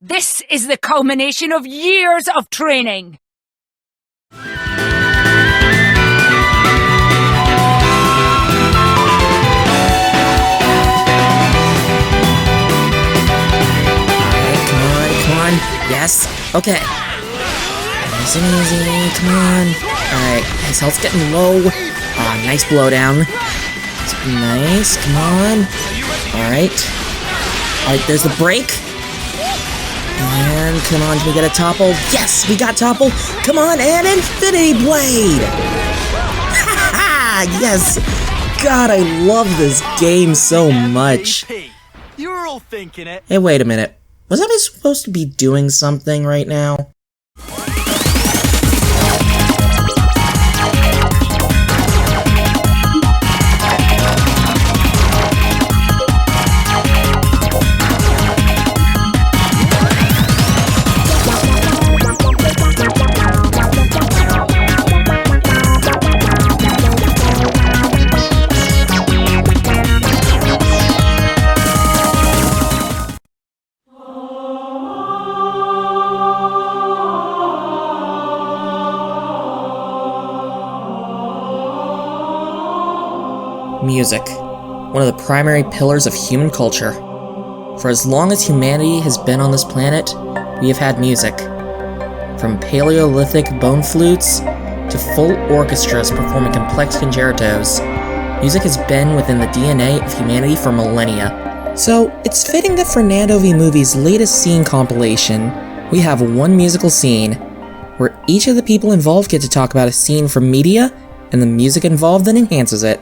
This is the culmination of years of training. Come on. Yes. Okay. Nice and easy. Come on. Alright, his health's getting low. Nice blowdown. It's nice. Come on. Alright. Alright, there's the break. And come on, can we get a topple? Yes, we got topple. Come on, and Infinity Blade. Ha! Yes. God, I love this game so much. You're all thinking it. Hey, wait a minute. Was I supposed to be doing something right now? Music, one of the primary pillars of human culture. For as long as humanity has been on this planet, we have had music. From Paleolithic bone flutes to full orchestras performing complex concertos, music has been within the DNA of humanity for millennia. So, it's fitting that for Nando v Movie's latest scene compilation, we have one musical scene, where each of the people involved get to talk about a scene from media, and the music involved then enhances it.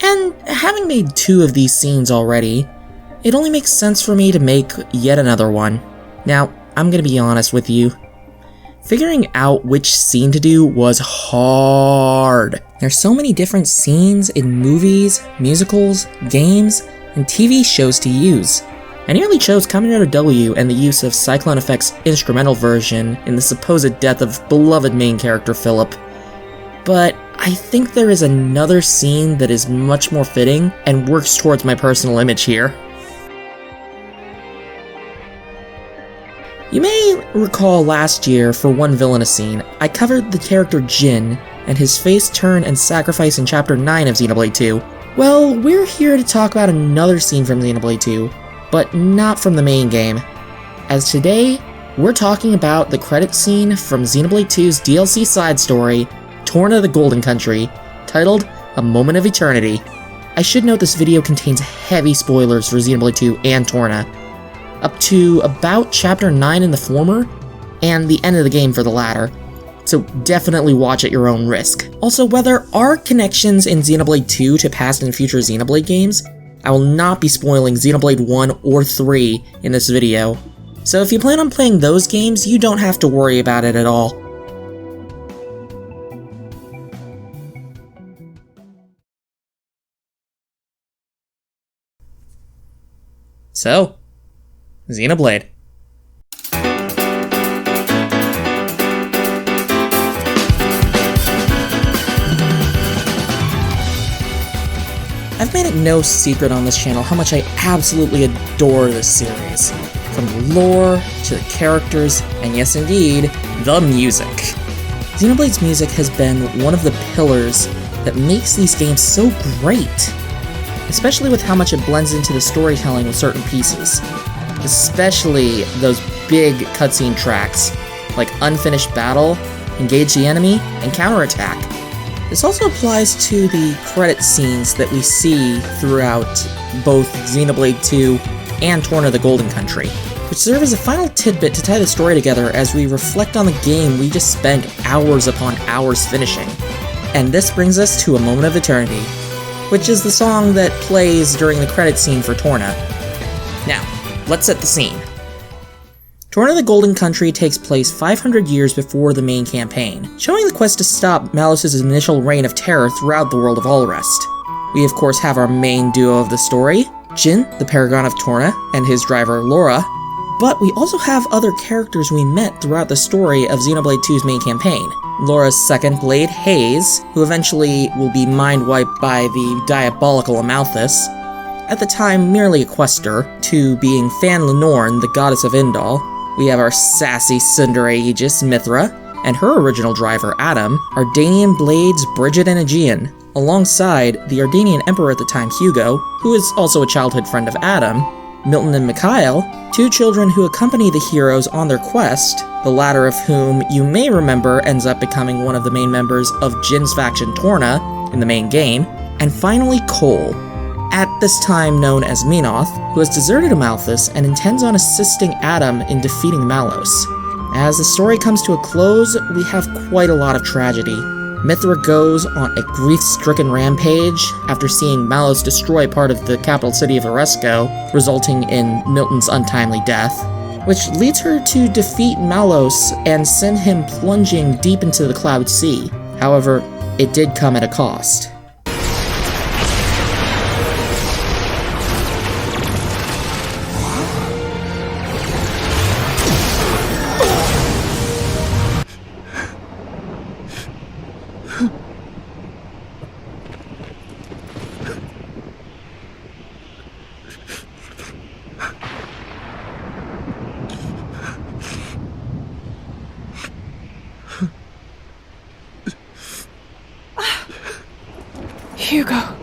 And having made 2 of these scenes already, it only makes sense for me to make yet another one. Now, I'm gonna be honest with you. Figuring out which scene to do was hard. There's so many different scenes in movies, musicals, games, and TV shows to use. I nearly chose Kamen Rider W and the use of Cyclone Effect's instrumental version in the supposed death of beloved main character Philip. But I think there is another scene that is much more fitting and works towards my personal image here. You may recall last year, for one villainous scene, I covered the character Jin and his face turn and sacrifice in Chapter 9 of Xenoblade 2. Well, we're here to talk about another scene from Xenoblade 2, but not from the main game. As today, we're talking about the credit scene from Xenoblade 2's DLC side story, Torna the Golden Country, titled A Moment of Eternity. I should note this video contains heavy spoilers for Xenoblade 2 and Torna, up to about Chapter 9 in the former, and the end of the game for the latter, so definitely watch at your own risk. Also, while there are connections in Xenoblade 2 to past and future Xenoblade games, I will not be spoiling Xenoblade 1 or 3 in this video, so if you plan on playing those games, you don't have to worry about it at all. So, Xenoblade. I've made it no secret on this channel how much I absolutely adore this series. From the lore, to the characters, and yes indeed, the music. Xenoblade's music has been one of the pillars that makes these games so great. Especially with how much it blends into the storytelling with certain pieces. Especially those big cutscene tracks, like Unfinished Battle, Engage the Enemy, and Counterattack. This also applies to the credit scenes that we see throughout both Xenoblade 2 and Torna the Golden Country, which serve as a final tidbit to tie the story together as we reflect on the game we just spent hours upon hours finishing. And this brings us to A Moment of Eternity, which is the song that plays during the credit scene for Torna. Now, let's set the scene. Torna the Golden Country takes place 500 years before the main campaign, showing the quest to stop Malus's initial reign of terror throughout the world of Alrest. We of course have our main duo of the story, Jin, the Paragon of Torna, and his driver Laura, but we also have other characters we met throughout the story of Xenoblade 2's main campaign. Laura's second blade, Haze, who eventually will be mind-wiped by the diabolical Amalthus, at the time merely a quester, to being Fan Lenorn, the goddess of Indal. We have our sassy tsundere Aegis, Mithra, and her original driver, Adam, Ardanian blades, Bridget and Aegean, alongside the Ardanian emperor at the time, Hugo, who is also a childhood friend of Adam, Milton and Mikhail, two children who accompany the heroes on their quest, the latter of whom you may remember ends up becoming one of the main members of Jin's faction Torna in the main game, and finally Cole, at this time known as Menoth, who has deserted Amalthus and intends on assisting Adam in defeating Malos. As the story comes to a close, we have quite a lot of tragedy. Mithra goes on a grief-stricken rampage after seeing Malos destroy part of the capital city of Oresco, resulting in Milton's untimely death, which leads her to defeat Malos and send him plunging deep into the Cloud Sea. However, it did come at a cost. Hugo.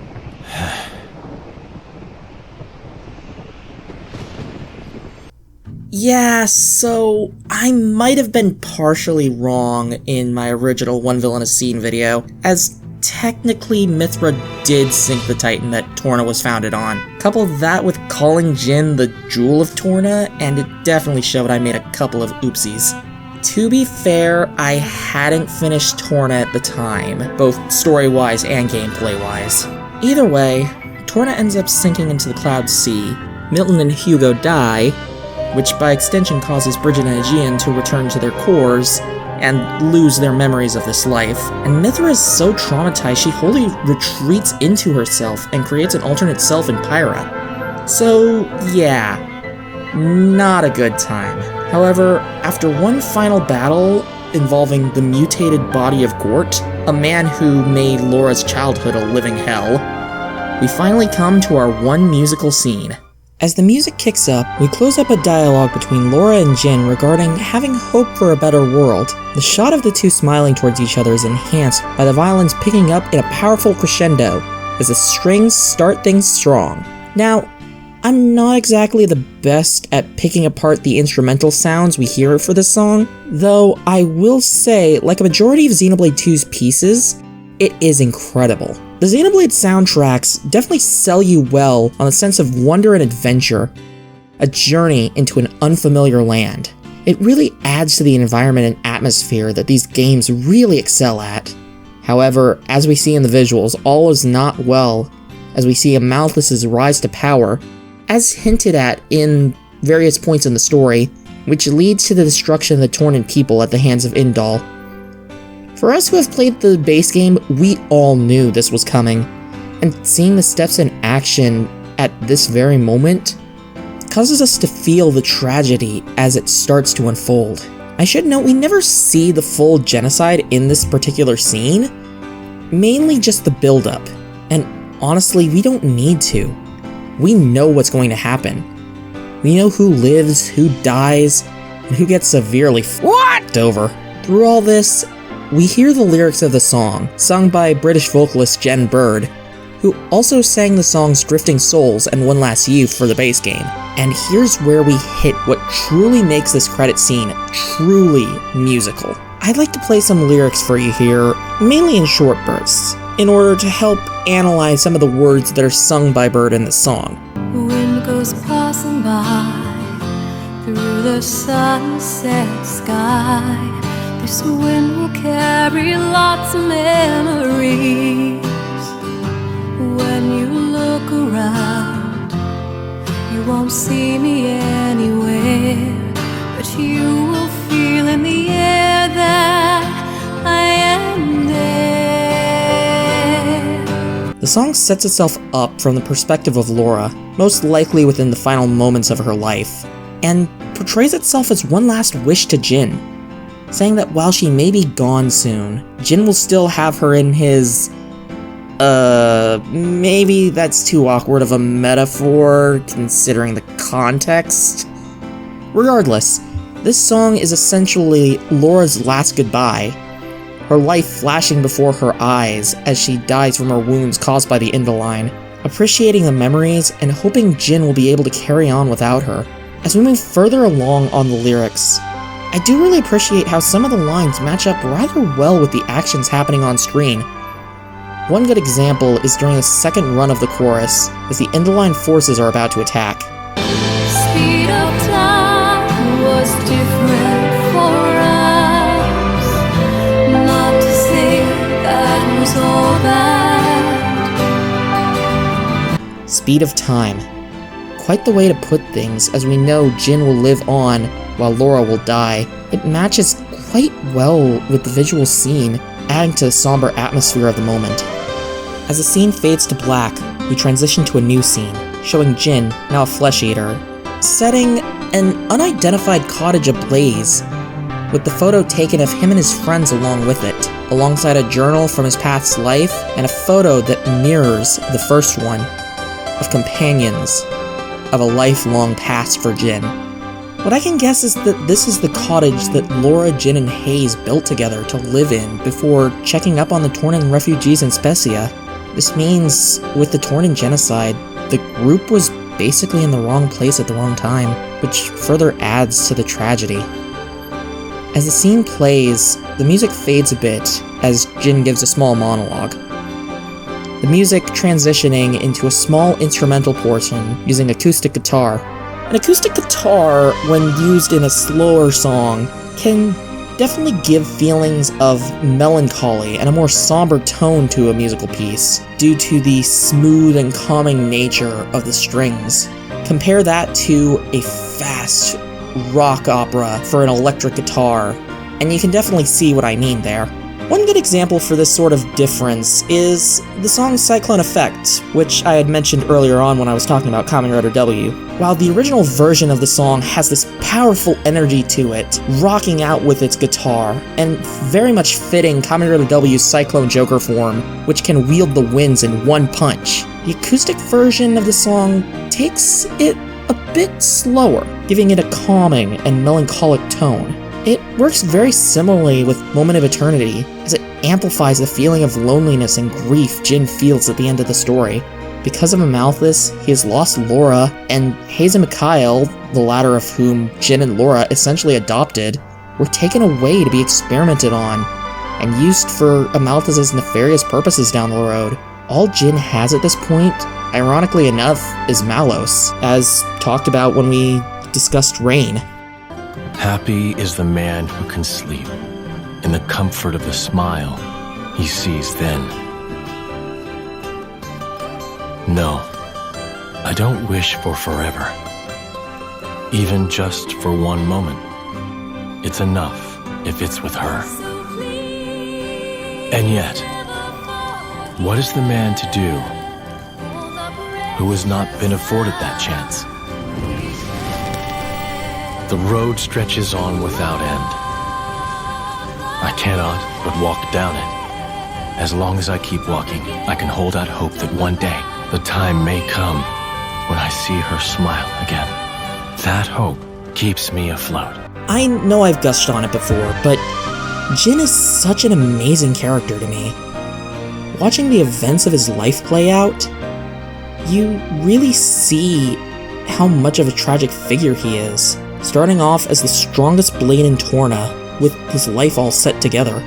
Yeah, so I might have been partially wrong in my original One Villain a Scene video, as technically Mithra did sink the Titan that Torna was founded on. Couple that with calling Jin the Jewel of Torna, and it definitely showed I made a couple of oopsies. To be fair, I hadn't finished Torna at the time, both story-wise and gameplay-wise. Either way, Torna ends up sinking into the Cloud Sea, Milton and Hugo die, which by extension causes Bridget and Aegean to return to their cores and lose their memories of this life, and Mithra is so traumatized she wholly retreats into herself and creates an alternate self in Pyra. So yeah, not a good time. However, after one final battle involving the mutated body of Gort, a man who made Laura's childhood a living hell, we finally come to our one musical scene. As the music kicks up, we close up a dialogue between Laura and Jin regarding having hope for a better world. The shot of the two smiling towards each other is enhanced by the violins picking up in a powerful crescendo as the strings start things strong. Now, I'm not exactly the best at picking apart the instrumental sounds we hear for this song, though I will say, like a majority of Xenoblade 2's pieces, it is incredible. The Xenoblade soundtracks definitely sell you well on a sense of wonder and adventure, a journey into an unfamiliar land. It really adds to the environment and atmosphere that these games really excel at. However, as we see in the visuals, all is not well as we see Amalthus' rise to power, as hinted at in various points in the story, which leads to the destruction of the Tornan people at the hands of Indal. For us who have played the base game, we all knew this was coming, and seeing the steps in action at this very moment causes us to feel the tragedy as it starts to unfold. I should note we never see the full genocide in this particular scene, mainly just the build-up, and honestly, we don't need to. We know what's going to happen. We know who lives, who dies, and who gets severely f***ed over. Through all this, we hear the lyrics of the song, sung by British vocalist Jen Bird, who also sang the songs Drifting Souls and One Last Youth for the base game. And here's where we hit what truly makes this credit scene truly musical. I'd like to play some lyrics for you here, mainly in short bursts, in order to help analyze some of the words that are sung by Bird in the song. The wind goes passing by through the sunset sky. This wind will carry lots of memories. When you look around, you won't see me anywhere, but you will feel in the air that I am there. The song sets itself up from the perspective of Laura, most likely within the final moments of her life, and portrays itself as one last wish to Jin, saying that while she may be gone soon, Jin will still have her in his maybe that's too awkward of a metaphor, considering the context. Regardless, this song is essentially Laura's last goodbye, her life flashing before her eyes as she dies from her wounds caused by the Inviline, appreciating the memories and hoping Jin will be able to carry on without her. As we move further along on the lyrics, I do really appreciate how some of the lines match up rather well with the actions happening on screen. One good example is during the second run of the chorus, as the Inviline forces are about to attack. Speed of time was different for us. Not to say that was all bad. Speed of time. Quite the way to put things, as we know Jin will live on while Laura will die. It matches quite well with the visual scene, adding to the somber atmosphere of the moment. As the scene fades to black, we transition to a new scene, showing Jin, now a flesh eater, setting an unidentified cottage ablaze, with the photo taken of him and his friends along with it, alongside a journal from his past life and a photo that mirrors the first one, of companions of a lifelong past for Jin. What I can guess is that this is the cottage that Laura, Jin, and Hayes built together to live in before checking up on the Tornan refugees in Specia. This means, with the Tornan genocide, the group was basically in the wrong place at the wrong time, which further adds to the tragedy. As the scene plays, the music fades a bit as Jin gives a small monologue. The music transitioning into a small instrumental portion using acoustic guitar. An acoustic guitar, when used in a slower song, can definitely give feelings of melancholy and a more somber tone to a musical piece, due to the smooth and calming nature of the strings. Compare that to a fast rock opera for an electric guitar, and you can definitely see what I mean there. One good example for this sort of difference is the song Cyclone Effect, which I had mentioned earlier on when I was talking about Kamen Rider W. While the original version of the song has this powerful energy to it, rocking out with its guitar, and very much fitting Kamen Rider W's Cyclone Joker form, which can wield the winds in one punch, the acoustic version of the song takes it a bit slower, giving it a calming and melancholic tone. It works very similarly with Moment of Eternity, as it amplifies the feeling of loneliness and grief Jin feels at the end of the story. Because of Amalthus, he has lost Laura, and Hayes and Mikhail, the latter of whom Jin and Laura essentially adopted, were taken away to be experimented on, and used for Amalthus's nefarious purposes down the road. All Jin has at this point, ironically enough, is Malos, as talked about when we discussed Rain. Happy is the man who can sleep in the comfort of the smile he sees then. No, I don't wish for forever, even just for one moment. It's enough if it's with her. And yet, what is the man to do who has not been afforded that chance? The road stretches on without end. I cannot but walk down it. As long as I keep walking, I can hold out hope that one day the time may come when I see her smile again. That hope keeps me afloat. I know I've gushed on it before, but Jin is such an amazing character to me. Watching the events of his life play out, you really see how much of a tragic figure he is. Starting off as the strongest blade in Torna, with his life all set together.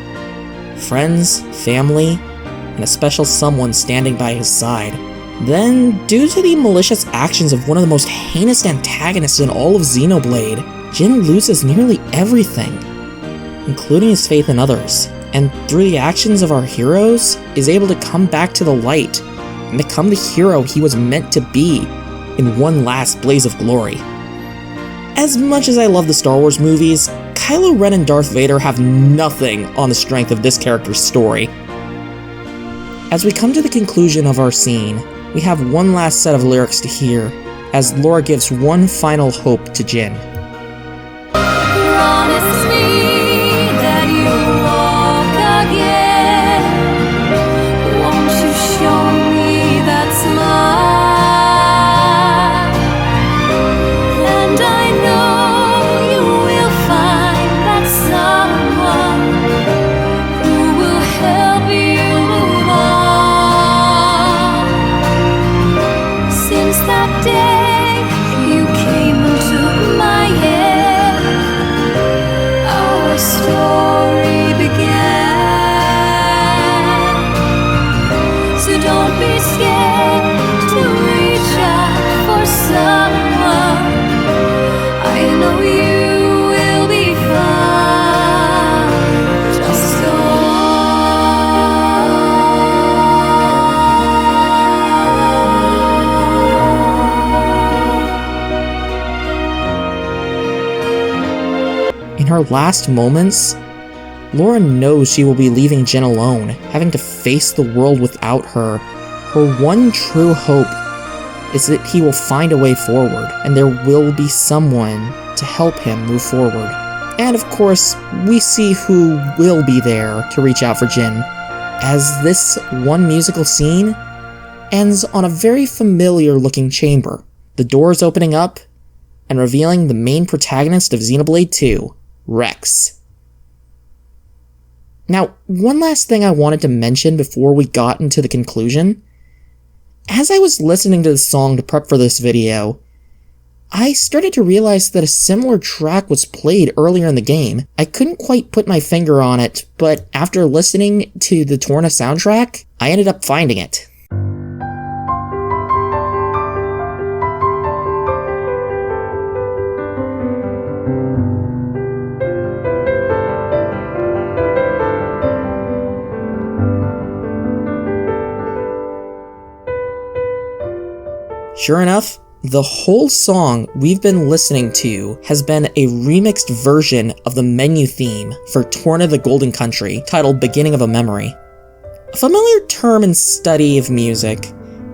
Friends, family, and a special someone standing by his side. Then, due to the malicious actions of one of the most heinous antagonists in all of Xenoblade, Jin loses nearly everything, including his faith in others, and through the actions of our heroes, is able to come back to the light, and become the hero he was meant to be in one last blaze of glory. As much as I love the Star Wars movies, Kylo Ren and Darth Vader have nothing on the strength of this character's story. As we come to the conclusion of our scene, we have one last set of lyrics to hear, as Laura gives one final hope to Jin. Promise me that you'll walk again. Won't you show her last moments, Laura knows she will be leaving Jin alone, having to face the world without her. Her one true hope is that he will find a way forward, and there will be someone to help him move forward. And of course, we see who will be there to reach out for Jin, as this one musical scene ends on a very familiar looking chamber. The doors opening up and revealing the main protagonist of Xenoblade 2, Rex. Now, one last thing I wanted to mention before we got into the conclusion. As I was listening to the song to prep for this video, I started to realize that a similar track was played earlier in the game. I couldn't quite put my finger on it, but after listening to the Torna soundtrack, I ended up finding it. Sure enough, the whole song we've been listening to has been a remixed version of the menu theme for Torna the Golden Country, titled Beginning of a Memory. A familiar term in study of music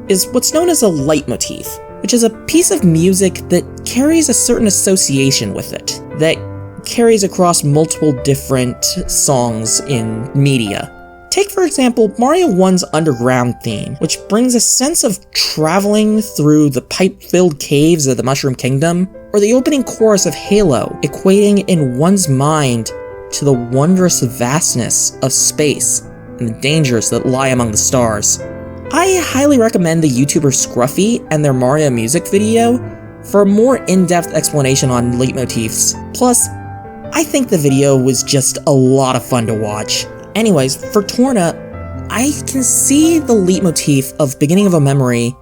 is what's known as a leitmotif, which is a piece of music that carries a certain association with it, that carries across multiple different songs in media. Take, for example, Mario 1's Underground theme, which brings a sense of traveling through the pipe-filled caves of the Mushroom Kingdom, or the opening chorus of Halo, equating in one's mind to the wondrous vastness of space and the dangers that lie among the stars. I highly recommend the YouTuber Scruffy and their Mario music video for a more in-depth explanation on leitmotifs. Plus, I think the video was just a lot of fun to watch. Anyways, for Torna, I can see the leitmotif of Beginning of a Memory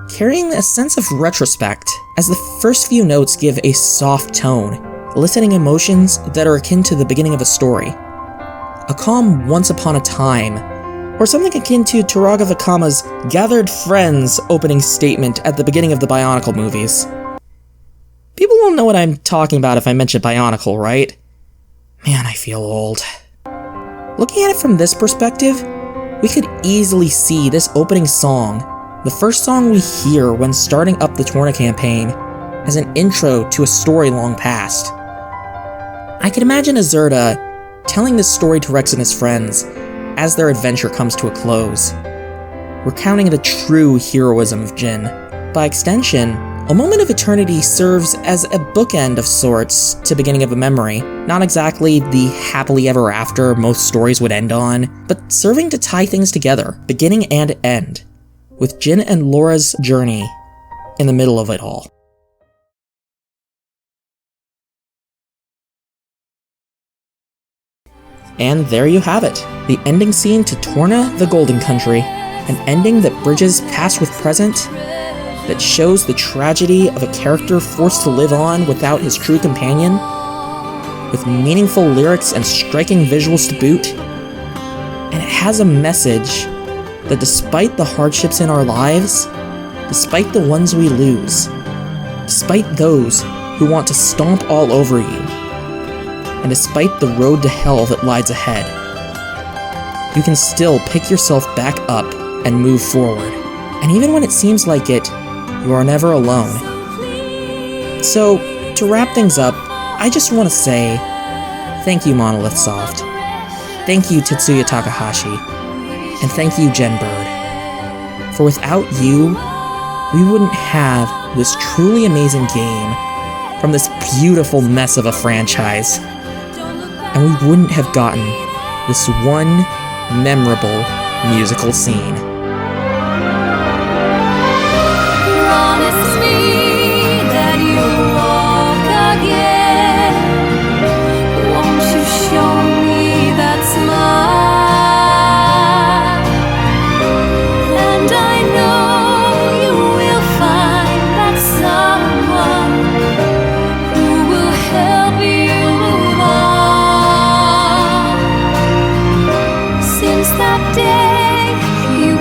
carrying a sense of retrospect, as the first few notes give a soft tone, eliciting emotions that are akin to the beginning of a story. A calm once upon a time, or something akin to Taraga Vakama's Gathered Friends opening statement at the beginning of the Bionicle movies. People will know what I'm talking about if I mention Bionicle, right? Man, I feel old. Looking at it from this perspective, we could easily see this opening song, the first song we hear when starting up the Torna campaign, as an intro to a story long past. I can imagine Azurda telling this story to Rex and his friends as their adventure comes to a close, recounting the true heroism of Jin. By extension, A Moment of Eternity serves as a bookend of sorts to Beginning of a Memory, not exactly the happily ever after most stories would end on, but serving to tie things together, beginning and end, with Jin and Laura's journey in the middle of it all. And there you have it, the ending scene to Torna the Golden Country, an ending that bridges past with present, that shows the tragedy of a character forced to live on without his true companion, with meaningful lyrics and striking visuals to boot. And it has a message that despite the hardships in our lives, despite the ones we lose, despite those who want to stomp all over you, and despite the road to hell that lies ahead, you can still pick yourself back up and move forward. And even when it seems like it, you are never alone. So, to wrap things up, I just want to say, thank you Monolith Soft, thank you Tetsuya Takahashi, and thank you Jen Bird. For without you, we wouldn't have this truly amazing game from this beautiful mess of a franchise, and we wouldn't have gotten this one memorable musical scene. Promise me that you'll walk again. Won't you show me that smile? And I know you will find that someone who will help you move on. Since that day, you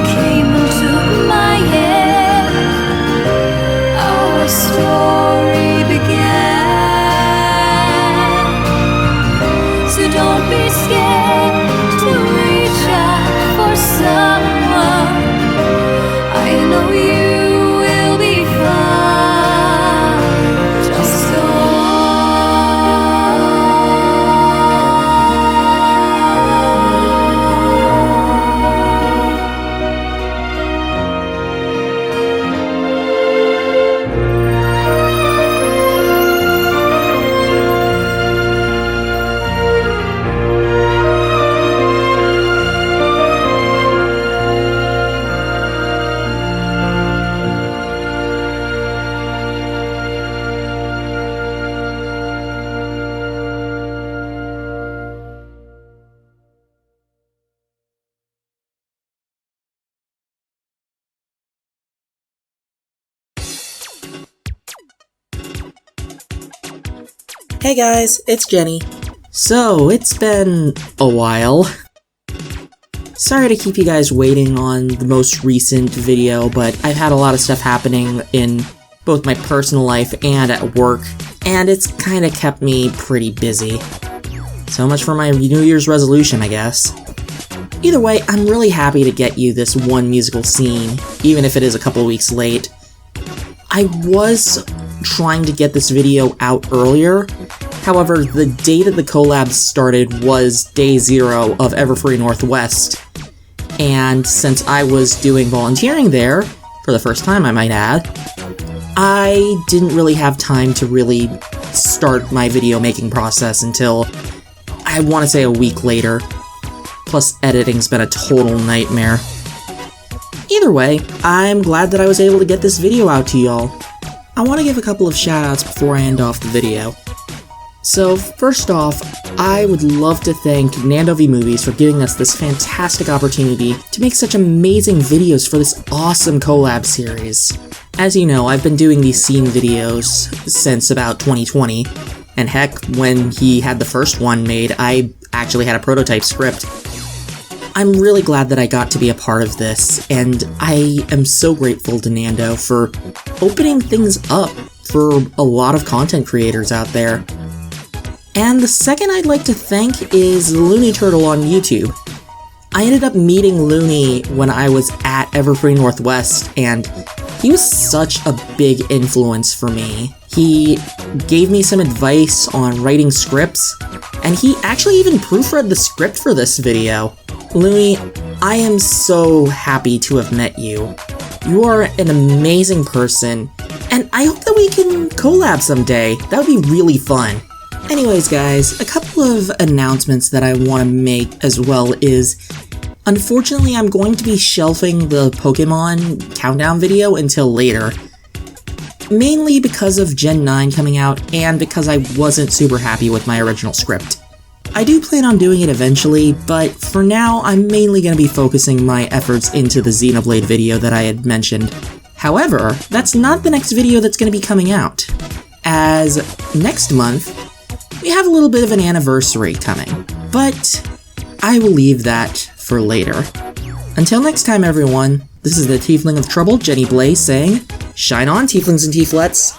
Hey guys, it's Jenny. So, it's been a while. Sorry to keep you guys waiting on the most recent video, but I've had a lot of stuff happening in both my personal life and at work, and it's kinda kept me pretty busy. So much for my New Year's resolution, I guess. Either way, I'm really happy to get you this one musical scene, even if it is a couple weeks late. I was trying to get this video out earlier, however, the day that the collab started was day 0 of Everfree Northwest, and since I was doing volunteering there, for the first time I might add, I didn't really have time to really start my video making process until, I want to say, a week later. Plus, editing's been a total nightmare. Either way, I'm glad that I was able to get this video out to y'all. I want to give a couple of shoutouts before I end off the video. So, first off, I would love to thank Nando V Movies for giving us this fantastic opportunity to make such amazing videos for this awesome collab series. As you know, I've been doing these scene videos since about 2020, and heck, when he had the first one made, I actually had a prototype script. I'm really glad that I got to be a part of this, and I am so grateful to Nando for opening things up for a lot of content creators out there. And the second I'd like to thank is Looney Turtle on YouTube. I ended up meeting Looney when I was at Everfree Northwest, and he was such a big influence for me. He gave me some advice on writing scripts, and he actually even proofread the script for this video. Looney, I am so happy to have met you. You are an amazing person, and I hope that we can collab someday. That would be really fun. Anyways guys, a couple of announcements that I want to make as well is, unfortunately I'm going to be shelving the Pokemon countdown video until later. Mainly because of Gen 9 coming out, and because I wasn't super happy with my original script. I do plan on doing it eventually, but for now I'm mainly going to be focusing my efforts into the Xenoblade video that I had mentioned. However, that's not the next video that's going to be coming out, as next month we have a little bit of an anniversary coming, but I will leave that for later. Until next time everyone, this is the Tiefling of Trouble, Jenny Blaze, saying, shine on, Tieflings and Tieflets!